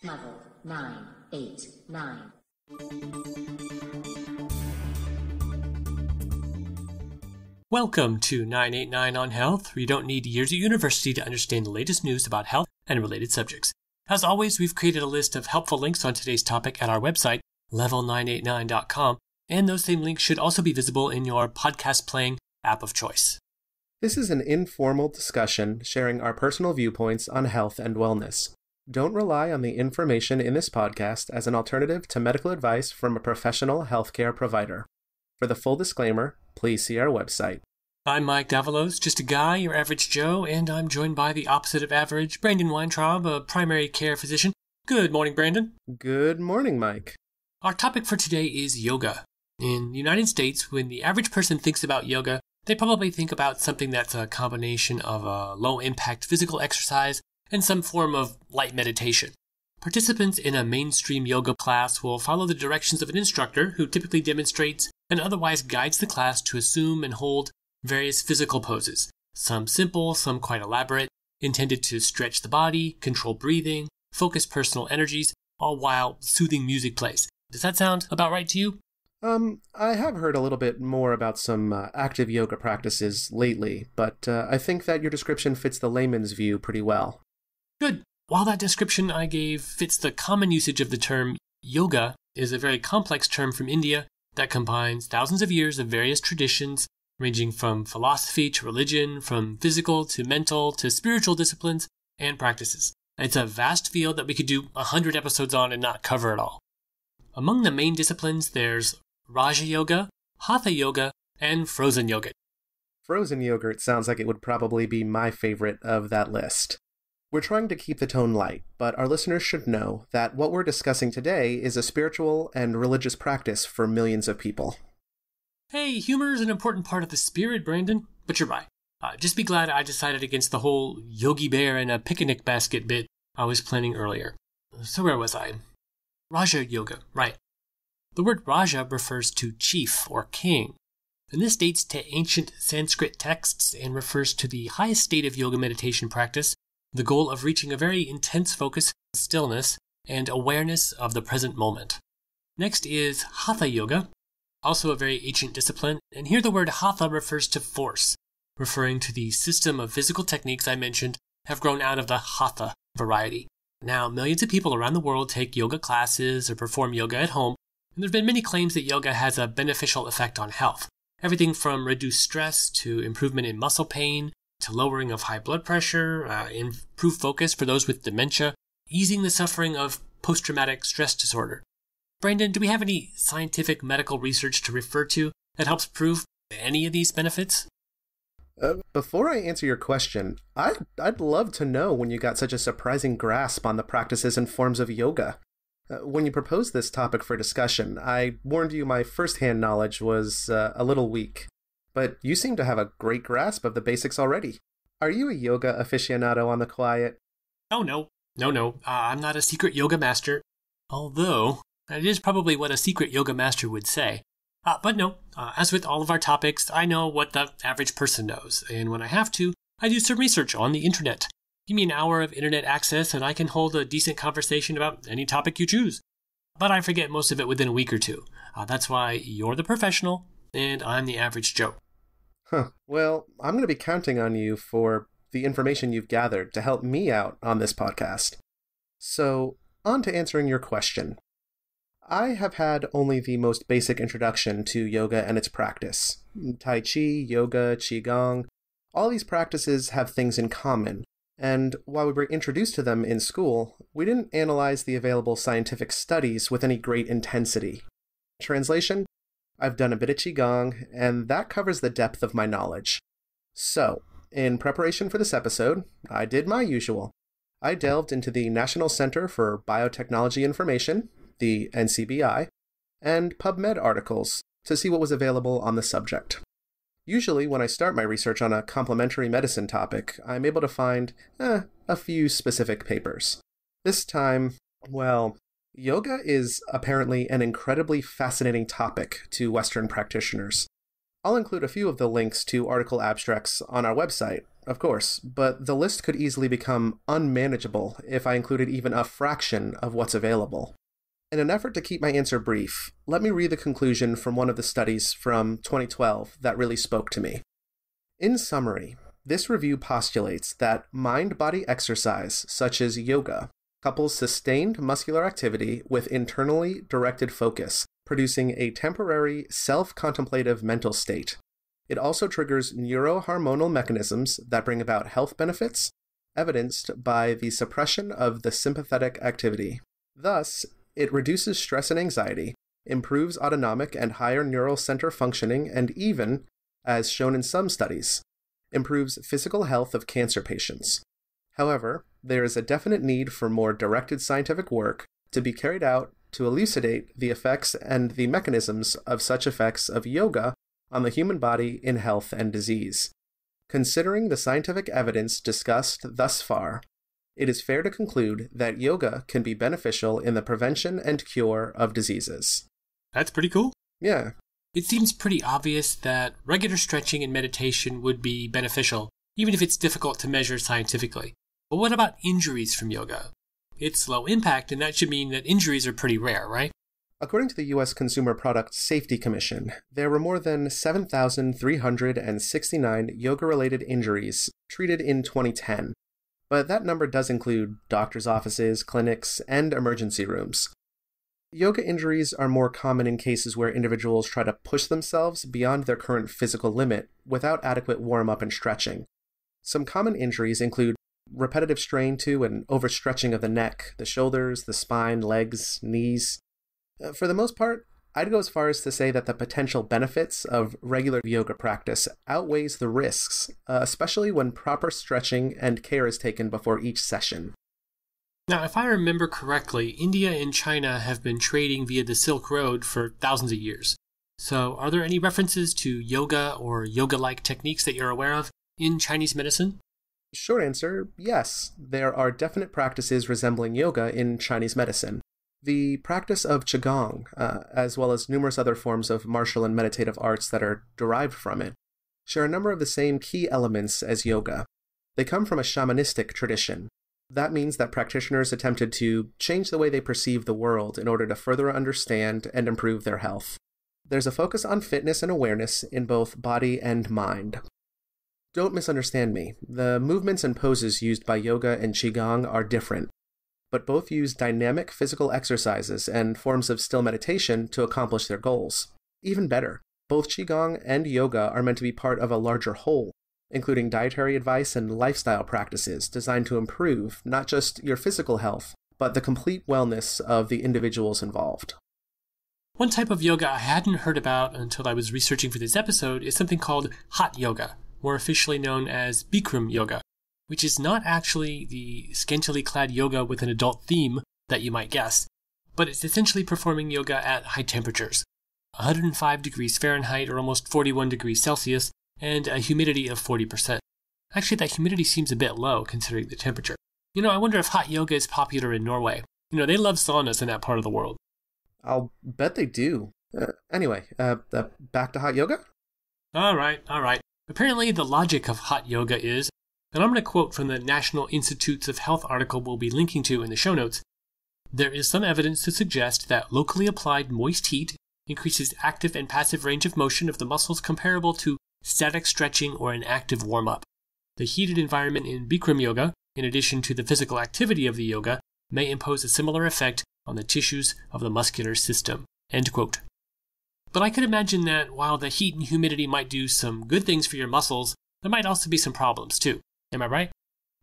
Level 989. Welcome to 989 on Health, where you don't need years of university to understand the latest news about health and related subjects. As always, we've created a list of helpful links on today's topic at our website, level989.com, and those same links should also be visible in your podcast playing app of choice. This is an informal discussion sharing our personal viewpoints on health and wellness. Don't rely on the information in this podcast as an alternative to medical advice from a professional healthcare provider. For the full disclaimer, please see our website. I'm Mike Davalos, just a guy, your average Joe, and I'm joined by the opposite of average, Brandon Weintraub, a primary care physician. Good morning, Brandon. Good morning, Mike. Our topic for today is yoga. In the United States, when the average person thinks about yoga, they probably think about something that's a combination of a low-impact physical exercise and some form of light meditation. Participants in a mainstream yoga class will follow the directions of an instructor who typically demonstrates and otherwise guides the class to assume and hold various physical poses, some simple, some quite elaborate, intended to stretch the body, control breathing, focus personal energies, all while soothing music plays. Does that sound about right to you? I have heard a little bit more about some active yoga practices lately, but I think that your description fits the layman's view pretty well. Good. While that description I gave fits the common usage of the term, yoga is a very complex term from India that combines thousands of years of various traditions, ranging from philosophy to religion, from physical to mental to spiritual disciplines and practices. It's a vast field that we could do 100 episodes on and not cover it all. Among the main disciplines, there's Raja Yoga, Hatha Yoga, and Frozen Yogurt. Frozen yogurt sounds like it would probably be my favorite of that list. We're trying to keep the tone light, but our listeners should know that what we're discussing today is a spiritual and religious practice for millions of people. Hey, humor is an important part of the spirit, Brandon, but you're right. Just be glad I decided against the whole Yogi Bear and a picnic basket bit I was planning earlier. So where was I? Raja Yoga, right. The word Raja refers to chief or king, and this dates to ancient Sanskrit texts and refers to the highest state of yoga meditation practice, the goal of reaching a very intense focus, stillness, and awareness of the present moment. Next is Hatha Yoga, also a very ancient discipline, and here the word Hatha refers to force, referring to the system of physical techniques I mentioned have grown out of the Hatha variety. Now, millions of people around the world take yoga classes or perform yoga at home, and there have been many claims that yoga has a beneficial effect on health. Everything from reduced stress to improvement in muscle pain, to lowering of high blood pressure, improved focus for those with dementia, easing the suffering of post-traumatic stress disorder. Brandon, do we have any scientific medical research to refer to that helps prove any of these benefits? Before I answer your question, I'd love to know when you got such a surprising grasp on the practices and forms of yoga. When you proposed this topic for discussion, I warned you my first-hand knowledge was a little weak. But you seem to have a great grasp of the basics already. Are you a yoga aficionado on the quiet? Oh, no. I'm not a secret yoga master. Although, it is probably what a secret yoga master would say. But no, as with all of our topics, I know what the average person knows. And when I have to, I do some research on the internet. Give me an hour of internet access and I can hold a decent conversation about any topic you choose. But I forget most of it within a week or two. That's why you're the professional and I'm the average Joe. Well, I'm going to be counting on you for the information you've gathered to help me out on this podcast. So, on to answering your question. I have had only the most basic introduction to yoga and its practice. Tai Chi, yoga, Qigong, all these practices have things in common. And while we were introduced to them in school, we didn't analyze the available scientific studies with any great intensity. Translation? I've done a bit of Qigong, and that covers the depth of my knowledge. So, in preparation for this episode, I did my usual. I delved into the National Center for Biotechnology Information, the NCBI, and PubMed articles to see what was available on the subject. Usually, when I start my research on a complementary medicine topic, I'm able to find, a few specific papers. This time, well, yoga is apparently an incredibly fascinating topic to Western practitioners. I'll include a few of the links to article abstracts on our website, of course, but the list could easily become unmanageable if I included even a fraction of what's available. In an effort to keep my answer brief, let me read the conclusion from one of the studies from 2012 that really spoke to me. In summary, this review postulates that mind-body exercise, such as yoga, couples sustained muscular activity with internally directed focus, producing a temporary self-contemplative mental state. It also triggers neurohormonal mechanisms that bring about health benefits, evidenced by the suppression of the sympathetic activity. Thus, it reduces stress and anxiety, improves autonomic and higher neural center functioning, and even, as shown in some studies, improves physical health of cancer patients. However, there is a definite need for more directed scientific work to be carried out to elucidate the effects and the mechanisms of such effects of yoga on the human body in health and disease. Considering the scientific evidence discussed thus far, it is fair to conclude that yoga can be beneficial in the prevention and cure of diseases. That's pretty cool. Yeah. It seems pretty obvious that regular stretching and meditation would be beneficial, even if it's difficult to measure scientifically. But what about injuries from yoga? It's low impact, and that should mean that injuries are pretty rare, right? According to the U.S. Consumer Product Safety Commission, there were more than 7,369 yoga-related injuries treated in 2010. But that number does include doctors' offices, clinics, and emergency rooms. Yoga injuries are more common in cases where individuals try to push themselves beyond their current physical limit without adequate warm-up and stretching. Some common injuries include repetitive strain to and overstretching of the neck, the shoulders, the spine, legs, knees. For the most part, I'd go as far as to say that the potential benefits of regular yoga practice outweighs the risks, especially when proper stretching and care is taken before each session. Now, if I remember correctly, India and China have been trading via the Silk Road for thousands of years. So, are there any references to yoga or yoga-like techniques that you're aware of in Chinese medicine? Short answer, yes. There are definite practices resembling yoga in Chinese medicine. The practice of Qigong, as well as numerous other forms of martial and meditative arts that are derived from it, share a number of the same key elements as yoga. They come from a shamanistic tradition. That means that practitioners attempted to change the way they perceive the world in order to further understand and improve their health. There's a focus on fitness and awareness in both body and mind. Don't misunderstand me. The movements and poses used by yoga and Qigong are different, but both use dynamic physical exercises and forms of still meditation to accomplish their goals. Even better, both Qigong and yoga are meant to be part of a larger whole, including dietary advice and lifestyle practices designed to improve not just your physical health, but the complete wellness of the individuals involved. One type of yoga I hadn't heard about until I was researching for this episode is something called hot yoga, more officially known as Bikram yoga, which is not actually the scantily clad yoga with an adult theme that you might guess, but it's essentially performing yoga at high temperatures, 105 degrees Fahrenheit or almost 41 degrees Celsius, and a humidity of 40%. Actually, that humidity seems a bit low considering the temperature. I wonder if hot yoga is popular in Norway. They love saunas in that part of the world. I'll bet they do. Anyway, back to hot yoga? All right. Apparently, the logic of hot yoga is, and I'm going to quote from the National Institutes of Health article we'll be linking to in the show notes, there is some evidence to suggest that locally applied moist heat increases active and passive range of motion of the muscles comparable to static stretching or an active warm-up. The heated environment in Bikram yoga, in addition to the physical activity of the yoga, may impose a similar effect on the tissues of the muscular system. End quote. But I could imagine that while the heat and humidity might do some good things for your muscles, there might also be some problems too. Am I right?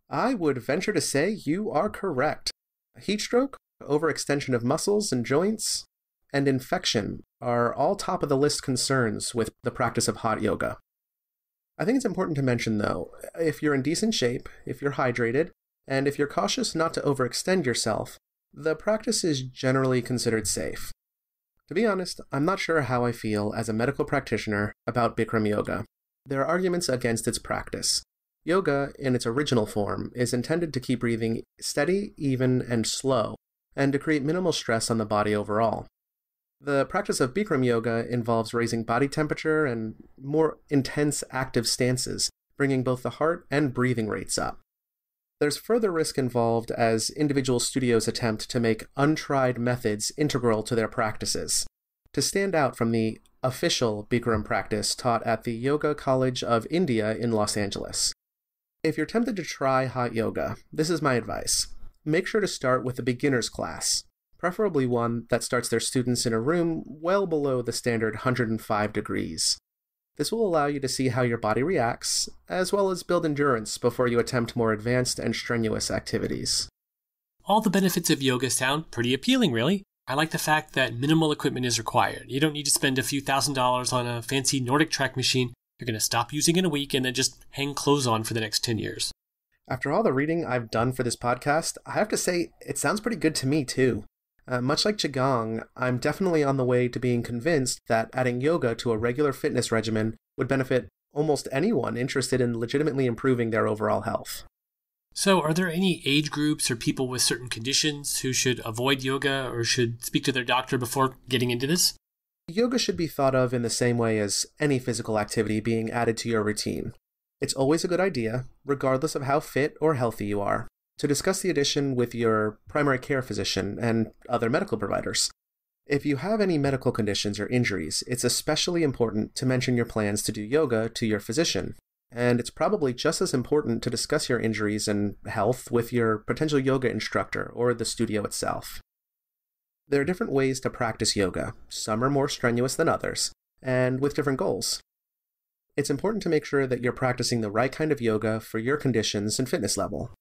I would venture to say you are correct. Heat stroke, overextension of muscles and joints, and infection are all top of the list concerns with the practice of hot yoga. I think it's important to mention, though, if you're in decent shape, if you're hydrated, and if you're cautious not to overextend yourself, the practice is generally considered safe. To be honest, I'm not sure how I feel as a medical practitioner about Bikram yoga. There are arguments against its practice. Yoga, in its original form, is intended to keep breathing steady, even, and slow, and to create minimal stress on the body overall. The practice of Bikram yoga involves raising body temperature and more intense active stances, bringing both the heart and breathing rates up. There's further risk involved as individual studios attempt to make untried methods integral to their practices, to stand out from the official Bikram practice taught at the Yoga College of India in Los Angeles. If you're tempted to try hot yoga, this is my advice. Make sure to start with a beginner's class, preferably one that starts their students in a room well below the standard 105 degrees. This will allow you to see how your body reacts, as well as build endurance before you attempt more advanced and strenuous activities. All the benefits of yoga sound pretty appealing, really. I like the fact that minimal equipment is required. You don't need to spend a few $1,000s on a fancy Nordic track machine you're going to stop using in a week and then just hang clothes on for the next 10 years. After all the reading I've done for this podcast, I have to say it sounds pretty good to me too. Much like Qigong, I'm definitely on the way to being convinced that adding yoga to a regular fitness regimen would benefit almost anyone interested in legitimately improving their overall health. So, are there any age groups or people with certain conditions who should avoid yoga or should speak to their doctor before getting into this? Yoga should be thought of in the same way as any physical activity being added to your routine. It's always a good idea, regardless of how fit or healthy you are, to discuss the addition with your primary care physician and other medical providers. If you have any medical conditions or injuries, it's especially important to mention your plans to do yoga to your physician. And it's probably just as important to discuss your injuries and health with your potential yoga instructor or the studio itself. There are different ways to practice yoga. Some are more strenuous than others, and with different goals. It's important to make sure that you're practicing the right kind of yoga for your conditions and fitness level.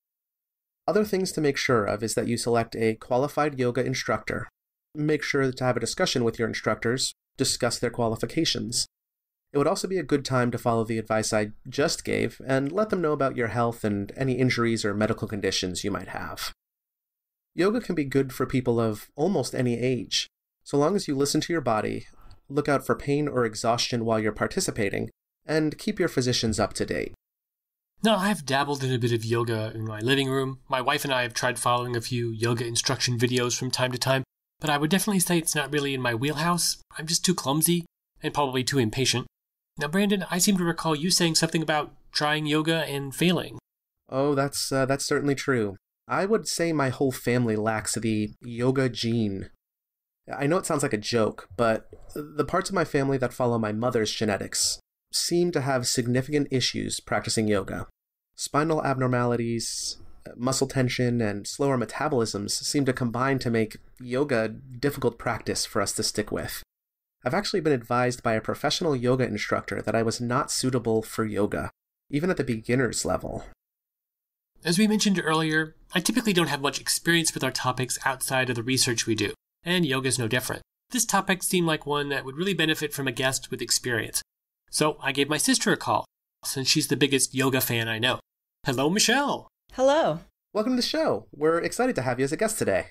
Other things to make sure of is that you select a qualified yoga instructor. Make sure to have a discussion with your instructors, discuss their qualifications. It would also be a good time to follow the advice I just gave and let them know about your health and any injuries or medical conditions you might have. Yoga can be good for people of almost any age. So long as you listen to your body, look out for pain or exhaustion while you're participating, and keep your physicians up to date. No, I've dabbled in a bit of yoga in my living room. My wife and I have tried following a few yoga instruction videos from time to time, but I would definitely say it's not really in my wheelhouse. I'm just too clumsy and probably too impatient. Now, Brandon, I seem to recall you saying something about trying yoga and failing. Oh, that's certainly true. I would say my whole family lacks the yoga gene. I know it sounds like a joke, but the parts of my family that follow my mother's genetics seem to have significant issues practicing yoga. Spinal abnormalities, muscle tension, and slower metabolisms seem to combine to make yoga a difficult practice for us to stick with. I've actually been advised by a professional yoga instructor that I was not suitable for yoga, even at the beginner's level. As we mentioned earlier, I typically don't have much experience with our topics outside of the research we do, and yoga's no different. This topic seemed like one that would really benefit from a guest with experience. So I gave my sister a call, since she's the biggest yoga fan I know. Hello, Michelle. Hello. Welcome to the show. We're excited to have you as a guest today.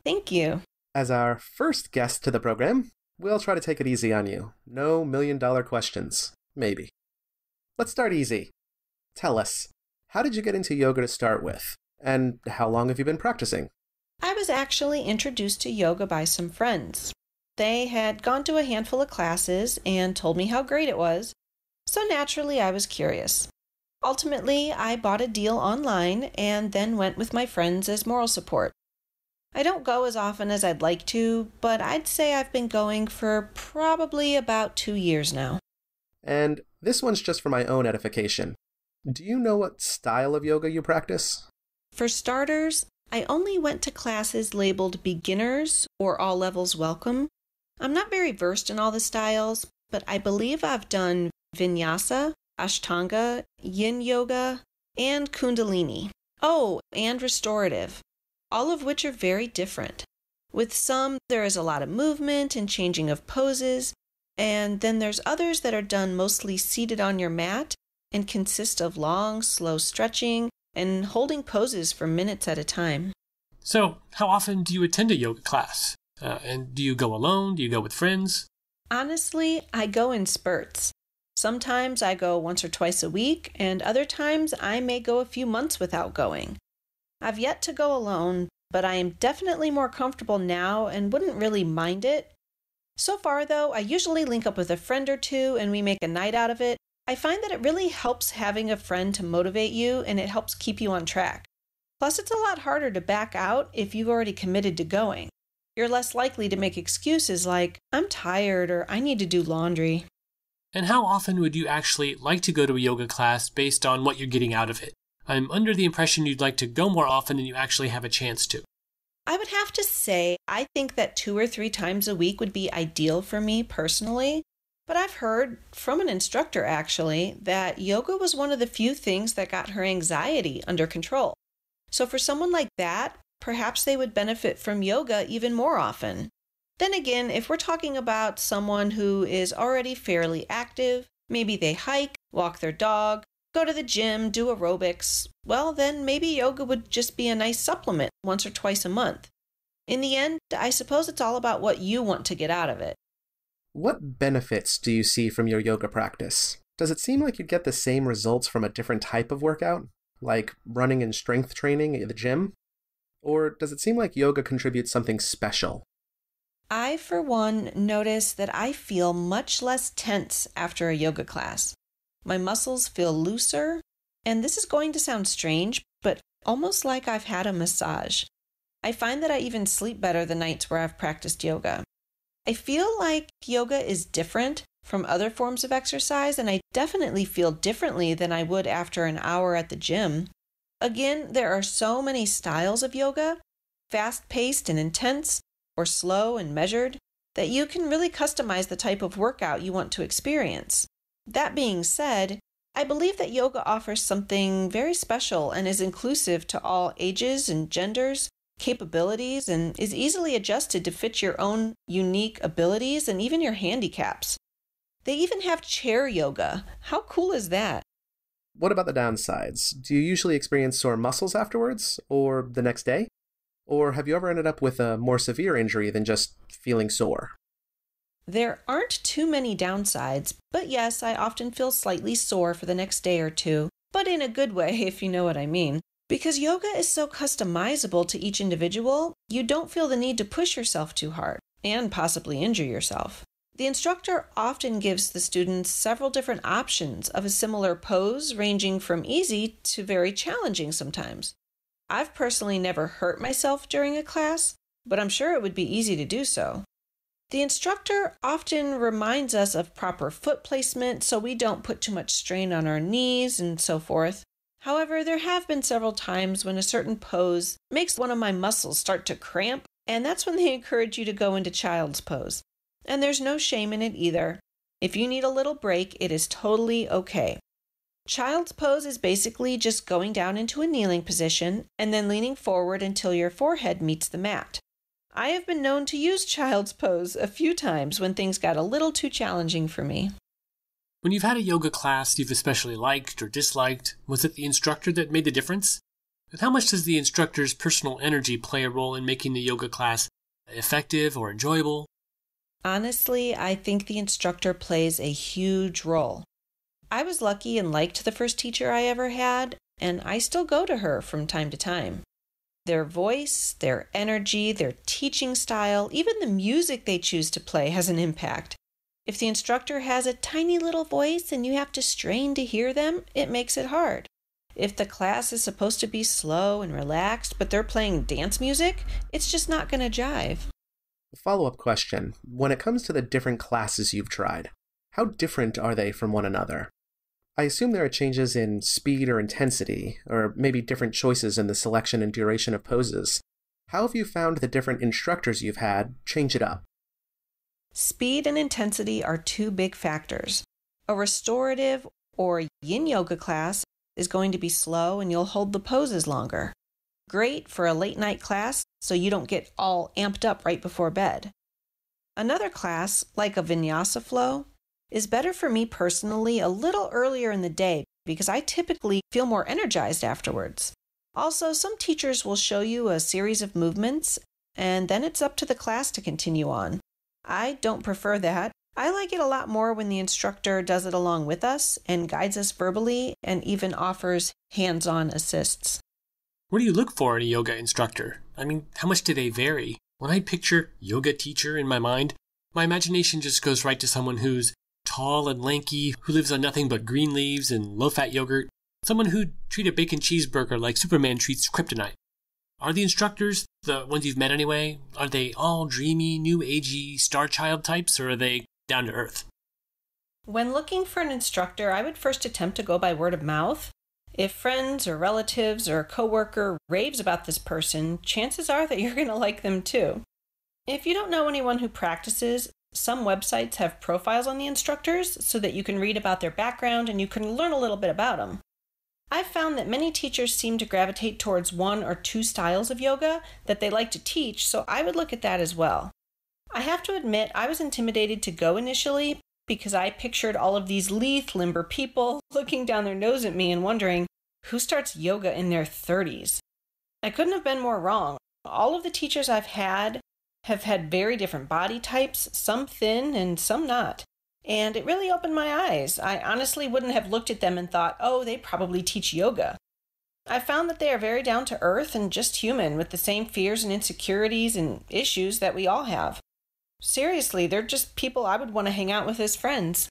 Thank you. As our first guest to the program, we'll try to take it easy on you. No million-dollar questions. Maybe. Let's start easy. Tell us, how did you get into yoga to start with? And how long have you been practicing? I was actually introduced to yoga by some friends. They had gone to a handful of classes and told me how great it was, so naturally I was curious. Ultimately, I bought a deal online and then went with my friends as moral support. I don't go as often as I'd like to, but I'd say I've been going for probably about 2 years now. And this one's just for my own edification. Do you know what style of yoga you practice? For starters, I only went to classes labeled beginners or all levels welcome. I'm not very versed in all the styles, but I believe I've done Vinyasa, Ashtanga, Yin Yoga, and Kundalini. Oh, and Restorative, all of which are very different. With some, there is a lot of movement and changing of poses, and then there's others that are done mostly seated on your mat and consist of long, slow stretching and holding poses for minutes at a time. So, how often do you attend a yoga class? And do you go alone? Do you go with friends? Honestly, I go in spurts. Sometimes I go once or twice a week, and other times I may go a few months without going. I've yet to go alone, but I am definitely more comfortable now and wouldn't really mind it. So far, though, I usually link up with a friend or two and we make a night out of it. I find that it really helps having a friend to motivate you and it helps keep you on track. Plus, it's a lot harder to back out if you've already committed to going. You're less likely to make excuses like, I'm tired or I need to do laundry. And how often would you actually like to go to a yoga class based on what you're getting out of it? I'm under the impression you'd like to go more often than you actually have a chance to. I would have to say, I think that 2 or 3 times a week would be ideal for me personally. But I've heard from an instructor actually that yoga was one of the few things that got her anxiety under control. So for someone like that, perhaps they would benefit from yoga even more often. Then again, if we're talking about someone who is already fairly active, maybe they hike, walk their dog, go to the gym, do aerobics, well then maybe yoga would just be a nice supplement once or twice a month. In the end, I suppose it's all about what you want to get out of it. What benefits do you see from your yoga practice? Does it seem like you'd get the same results from a different type of workout, like running and strength training at the gym? Or does it seem like yoga contributes something special? I, for one, notice that I feel much less tense after a yoga class. My muscles feel looser, and this is going to sound strange, but almost like I've had a massage. I find that I even sleep better the nights where I've practiced yoga. I feel like yoga is different from other forms of exercise, and I definitely feel differently than I would after an hour at the gym. Again, there are so many styles of yoga, fast-paced and intense, or slow and measured, that you can really customize the type of workout you want to experience. That being said, I believe that yoga offers something very special and is inclusive to all ages and genders, capabilities, and is easily adjusted to fit your own unique abilities and even your handicaps. They even have chair yoga. How cool is that? What about the downsides? Do you usually experience sore muscles afterwards, or the next day? Or have you ever ended up with a more severe injury than just feeling sore? There aren't too many downsides, but yes, I often feel slightly sore for the next day or two, but in a good way, if you know what I mean. Because yoga is so customizable to each individual, you don't feel the need to push yourself too hard and possibly injure yourself. The instructor often gives the students several different options of a similar pose, ranging from easy to very challenging sometimes. I've personally never hurt myself during a class, but I'm sure it would be easy to do so. The instructor often reminds us of proper foot placement so we don't put too much strain on our knees and so forth. However, there have been several times when a certain pose makes one of my muscles start to cramp, and that's when they encourage you to go into child's pose. And there's no shame in it either. If you need a little break, it is totally okay. Child's pose is basically just going down into a kneeling position and then leaning forward until your forehead meets the mat. I have been known to use child's pose a few times when things got a little too challenging for me. When you've had a yoga class you've especially liked or disliked, was it the instructor that made the difference? And how much does the instructor's personal energy play a role in making the yoga class effective or enjoyable? Honestly, I think the instructor plays a huge role. I was lucky and liked the first teacher I ever had, and I still go to her from time to time. Their voice, their energy, their teaching style, even the music they choose to play has an impact. If the instructor has a tiny little voice and you have to strain to hear them, it makes it hard. If the class is supposed to be slow and relaxed, but they're playing dance music, it's just not going to jive. Follow-up question. When it comes to the different classes you've tried, how different are they from one another? I assume there are changes in speed or intensity, or maybe different choices in the selection and duration of poses. How have you found the different instructors you've had change it up? Speed and intensity are 2 big factors. A restorative or yin yoga class is going to be slow and you'll hold the poses longer. Great for a late night class so you don't get all amped up right before bed. Another class, like a vinyasa flow, is better for me personally a little earlier in the day because I typically feel more energized afterwards. Also, some teachers will show you a series of movements and then it's up to the class to continue on. I don't prefer that. I like it a lot more when the instructor does it along with us and guides us verbally and even offers hands-on assists. What do you look for in a yoga instructor? I mean, how much do they vary? When I picture yoga teacher in my mind, my imagination just goes right to someone who's tall and lanky, who lives on nothing but green leaves and low-fat yogurt, someone who'd treat a bacon cheeseburger like Superman treats kryptonite. Are the instructors, the ones you've met anyway, are they all dreamy, new-agey, star child types, or are they down to earth? When looking for an instructor, I would first attempt to go by word of mouth. If friends or relatives or a coworker raves about this person, chances are that you're going to like them too. If you don't know anyone who practices, some websites have profiles on the instructors so that you can read about their background and you can learn a little bit about them. I've found that many teachers seem to gravitate towards one or two styles of yoga that they like to teach, so I would look at that as well. I have to admit, I was intimidated to go initially because I pictured all of these lithe, limber people looking down their nose at me and wondering, who starts yoga in their 30s? I couldn't have been more wrong. All of the teachers I've had have had very different body types, some thin and some not. And it really opened my eyes. I honestly wouldn't have looked at them and thought, oh, they probably teach yoga. I found that they are very down to earth and just human with the same fears and insecurities and issues that we all have. Seriously, they're just people I would want to hang out with as friends.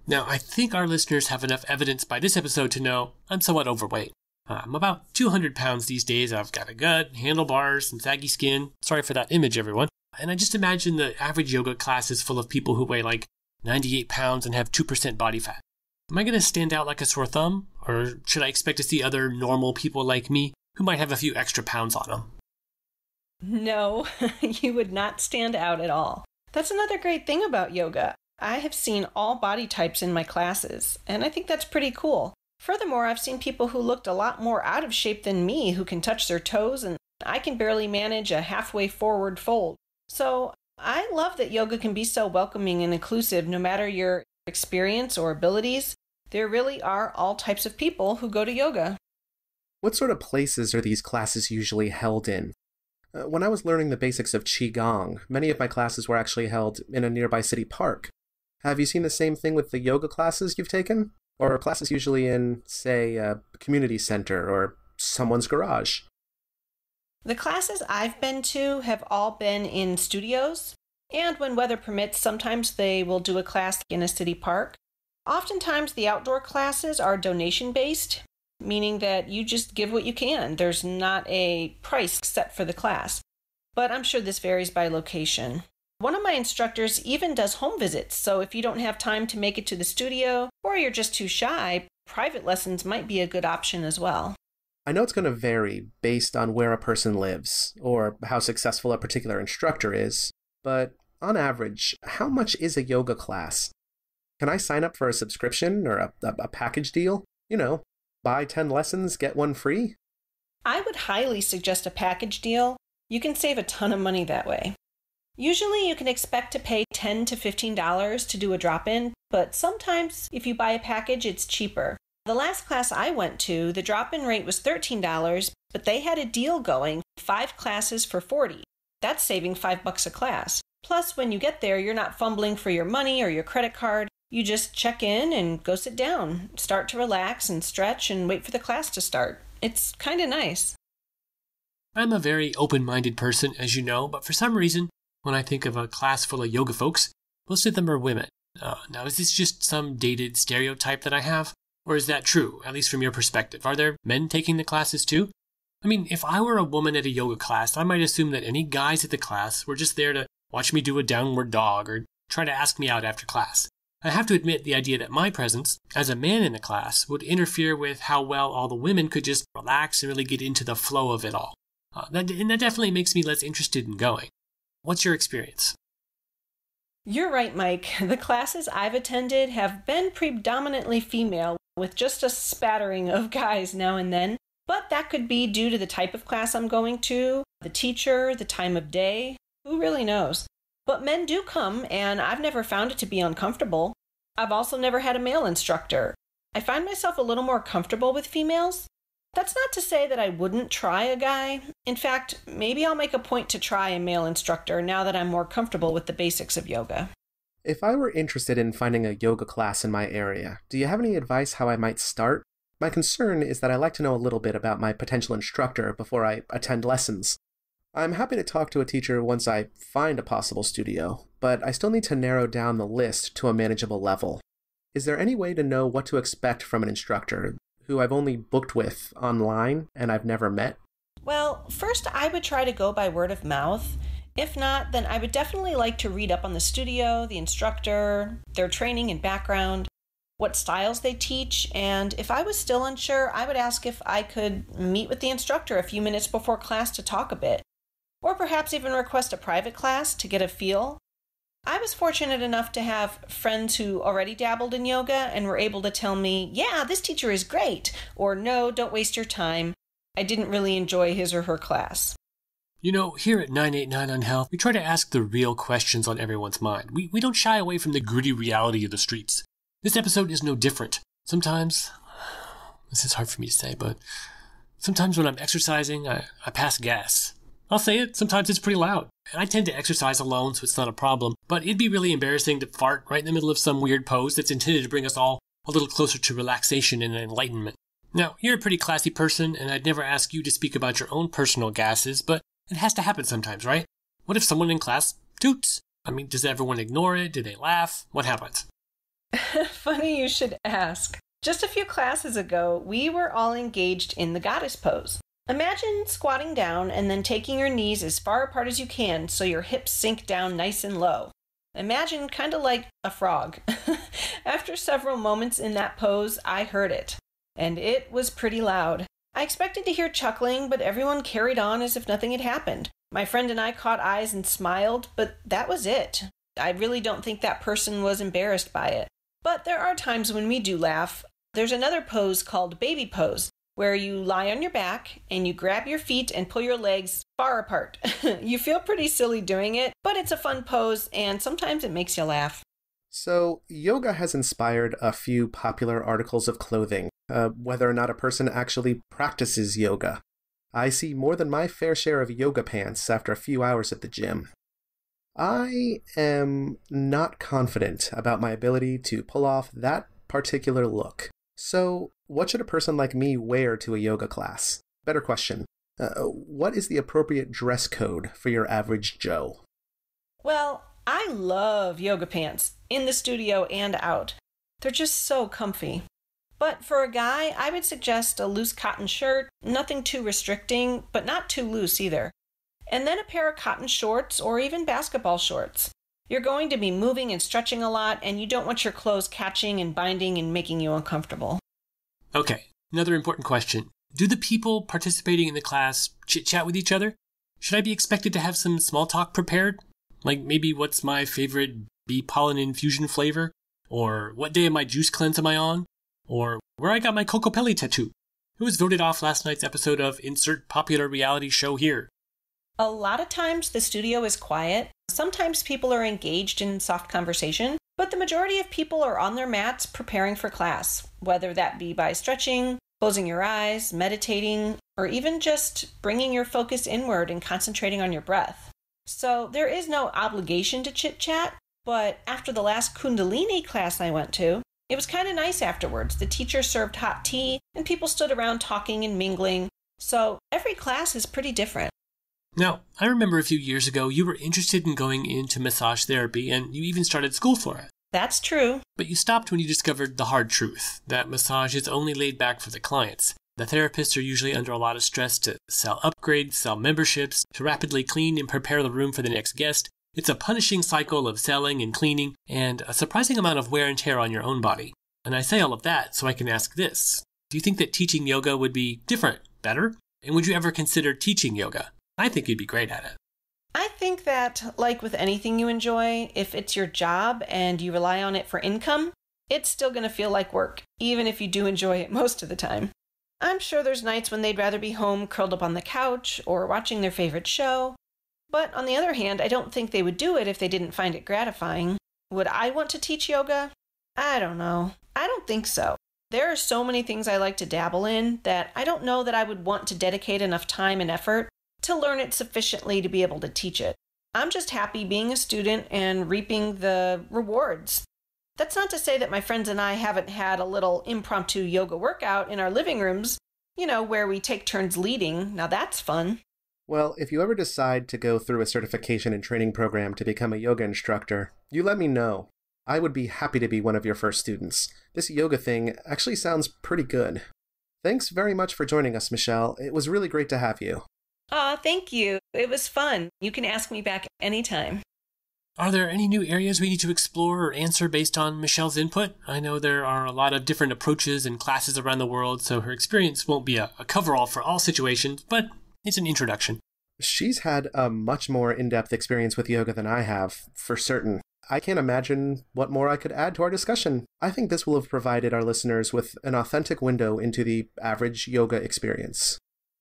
Now, I think our listeners have enough evidence by this episode to know I'm somewhat overweight. I'm about 200 pounds these days. I've got a gut, handlebars, and saggy skin. Sorry for that image, everyone. And I just imagine the average yoga class is full of people who weigh like 98 pounds and have 2% body fat. Am I going to stand out like a sore thumb? Or should I expect to see other normal people like me who might have a few extra pounds on them? No, you would not stand out at all. That's another great thing about yoga. I have seen all body types in my classes, and I think that's pretty cool. Furthermore, I've seen people who looked a lot more out of shape than me who can touch their toes, and I can barely manage a halfway forward fold. So I love that yoga can be so welcoming and inclusive no matter your experience or abilities. There really are all types of people who go to yoga. What sort of places are these classes usually held in? When I was learning the basics of Qigong, many of my classes were actually held in a nearby city park. Have you seen the same thing with the yoga classes you've taken? Or are classes usually in, say, a community center or someone's garage? The classes I've been to have all been in studios, and when weather permits, sometimes they will do a class in a city park. Oftentimes, the outdoor classes are donation-based, meaning that you just give what you can. There's not a price set for the class, but I'm sure this varies by location. One of my instructors even does home visits, so if you don't have time to make it to the studio or you're just too shy, private lessons might be a good option as well. I know it's going to vary based on where a person lives or how successful a particular instructor is, but on average, how much is a yoga class? Can I sign up for a subscription or a package deal? You know, buy 10 lessons, get one free? I would highly suggest a package deal. You can save a ton of money that way. Usually you can expect to pay $10 to $15 to do a drop-in, but sometimes if you buy a package, it's cheaper. The last class I went to, the drop-in rate was $13, but they had a deal going, 5 classes for $40. That's saving $5 a class. Plus, when you get there, you're not fumbling for your money or your credit card. You just check in and go sit down, start to relax and stretch and wait for the class to start. It's kind of nice. I'm a very open-minded person, as you know, but for some reason, when I think of a class full of yoga folks, most of them are women. Now, is this just some dated stereotype that I have? Or is that true, at least from your perspective? Are there men taking the classes too? I mean, if I were a woman at a yoga class, I might assume that any guys at the class were just there to watch me do a downward dog or try to ask me out after class. I have to admit the idea that my presence, as a man in the class, would interfere with how well all the women could just relax and really get into the flow of it all. That definitely makes me less interested in going. What's your experience? You're right, Mike. The classes I've attended have been predominantly female, with just a spattering of guys now and then. But that could be due to the type of class I'm going to, the teacher, the time of day. Who really knows? But men do come, and I've never found it to be uncomfortable. I've also never had a male instructor. I find myself a little more comfortable with females. That's not to say that I wouldn't try a guy. In fact, maybe I'll make a point to try a male instructor now that I'm more comfortable with the basics of yoga. If I were interested in finding a yoga class in my area, do you have any advice how I might start? My concern is that I like to know a little bit about my potential instructor before I attend lessons. I'm happy to talk to a teacher once I find a possible studio, but I still need to narrow down the list to a manageable level. Is there any way to know what to expect from an instructor who I've only booked with online and I've never met? Well, first I would try to go by word of mouth. If not, then I would definitely like to read up on the studio, the instructor, their training and background, what styles they teach, and if I was still unsure, I would ask if I could meet with the instructor a few minutes before class to talk a bit, or perhaps even request a private class to get a feel. I was fortunate enough to have friends who already dabbled in yoga and were able to tell me, yeah, this teacher is great, or no, don't waste your time. I didn't really enjoy his or her class. You know, here at 989 on Health, we try to ask the real questions on everyone's mind. We don't shy away from the gritty reality of the streets. This episode is no different. Sometimes, this is hard for me to say, but sometimes when I'm exercising, I pass gas. I'll say it, sometimes it's pretty loud. And I tend to exercise alone, so it's not a problem. But it'd be really embarrassing to fart right in the middle of some weird pose that's intended to bring us all a little closer to relaxation and enlightenment. Now, you're a pretty classy person, and I'd never ask you to speak about your own personal gases, but it has to happen sometimes, right? What if someone in class toots? I mean, does everyone ignore it? Do they laugh? What happens? Funny you should ask. Just a few classes ago, we were all engaged in the goddess pose. Imagine squatting down and then taking your knees as far apart as you can so your hips sink down nice and low. Imagine kind of like a frog. After several moments in that pose, I heard it. And it was pretty loud. I expected to hear chuckling, but everyone carried on as if nothing had happened. My friend and I caught eyes and smiled, but that was it. I really don't think that person was embarrassed by it. But there are times when we do laugh. There's another pose called baby pose, where you lie on your back and you grab your feet and pull your legs far apart. You feel pretty silly doing it, but it's a fun pose and sometimes it makes you laugh. So, yoga has inspired a few popular articles of clothing, whether or not a person actually practices yoga. I see more than my fair share of yoga pants after a few hours at the gym. I am not confident about my ability to pull off that particular look. So, what should a person like me wear to a yoga class? Better question. What is the appropriate dress code for your average Joe? Well, I love yoga pants, in the studio and out. They're just so comfy. But for a guy, I would suggest a loose cotton shirt, nothing too restricting, but not too loose either. And then a pair of cotton shorts or even basketball shorts. You're going to be moving and stretching a lot, and you don't want your clothes catching and binding and making you uncomfortable. Okay, another important question. Do the people participating in the class chit-chat with each other? Should I be expected to have some small talk prepared? Like maybe what's my favorite bee pollen infusion flavor? Or what day of my juice cleanse am I on? Or where I got my Cocopelli tattoo? Who was voted off last night's episode of Insert Popular Reality Show Here? A lot of times the studio is quiet. Sometimes people are engaged in soft conversation, but the majority of people are on their mats preparing for class, whether that be by stretching, closing your eyes, meditating, or even just bringing your focus inward and concentrating on your breath. So there is no obligation to chit-chat, but after the last Kundalini class I went to, it was kind of nice afterwards. The teacher served hot tea, and people stood around talking and mingling. So every class is pretty different. Now, I remember a few years ago you were interested in going into massage therapy, and you even started school for it. That's true. But you stopped when you discovered the hard truth, that massage is only laid back for the clients. The therapists are usually under a lot of stress to sell upgrades, sell memberships, to rapidly clean and prepare the room for the next guest. It's a punishing cycle of selling and cleaning, and a surprising amount of wear and tear on your own body. And I say all of that so I can ask this. Do you think that teaching yoga would be different, better? And would you ever consider teaching yoga? I think you'd be great at it. I think that, like with anything you enjoy, if it's your job and you rely on it for income, it's still going to feel like work, even if you do enjoy it most of the time. I'm sure there's nights when they'd rather be home curled up on the couch or watching their favorite show. But on the other hand, I don't think they would do it if they didn't find it gratifying. Would I want to teach yoga? I don't know. I don't think so. There are so many things I like to dabble in that I don't know that I would want to dedicate enough time and effort to learn it sufficiently to be able to teach it. I'm just happy being a student and reaping the rewards. That's not to say that my friends and I haven't had a little impromptu yoga workout in our living rooms, where we take turns leading. Now that's fun. Well, if you ever decide to go through a certification and training program to become a yoga instructor, you let me know. I would be happy to be one of your first students. This yoga thing actually sounds pretty good. Thanks very much for joining us, Michelle. It was really great to have you. Aw, thank you. It was fun. You can ask me back anytime. Are there any new areas we need to explore or answer based on Michelle's input? I know there are a lot of different approaches and classes around the world, so her experience won't be a coverall for all situations, but it's an introduction. She's had a much more in-depth experience with yoga than I have, for certain. I can't imagine what more I could add to our discussion. I think this will have provided our listeners with an authentic window into the average yoga experience.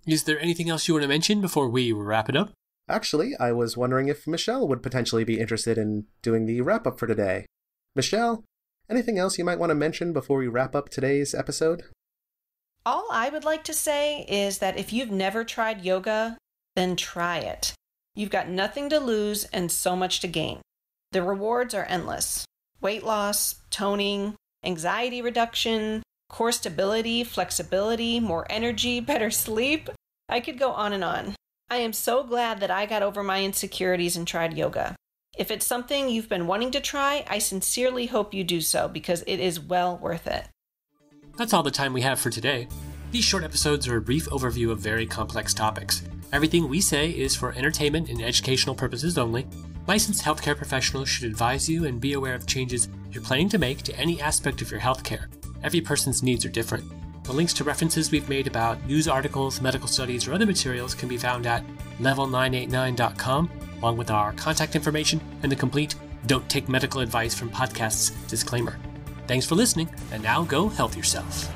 Is there anything else you want to mention before we wrap it up? Actually, I was wondering if Michelle would potentially be interested in doing the wrap-up for today. Michelle, anything else you might want to mention before we wrap up today's episode? All I would like to say is that if you've never tried yoga, then try it. You've got nothing to lose and so much to gain. The rewards are endless. Weight loss, toning, anxiety reduction, core stability, flexibility, more energy, better sleep. I could go on and on. I am so glad that I got over my insecurities and tried yoga. If it's something you've been wanting to try, I sincerely hope you do so because it is well worth it. That's all the time we have for today. These short episodes are a brief overview of very complex topics. Everything we say is for entertainment and educational purposes only. Licensed healthcare professionals should advise you and be aware of changes you're planning to make to any aspect of your healthcare. Every person's needs are different. The links to references we've made about news articles, medical studies, or other materials can be found at level989.com, along with our contact information and the complete Don't Take Medical Advice from Podcasts disclaimer. Thanks for listening, and now go health yourself.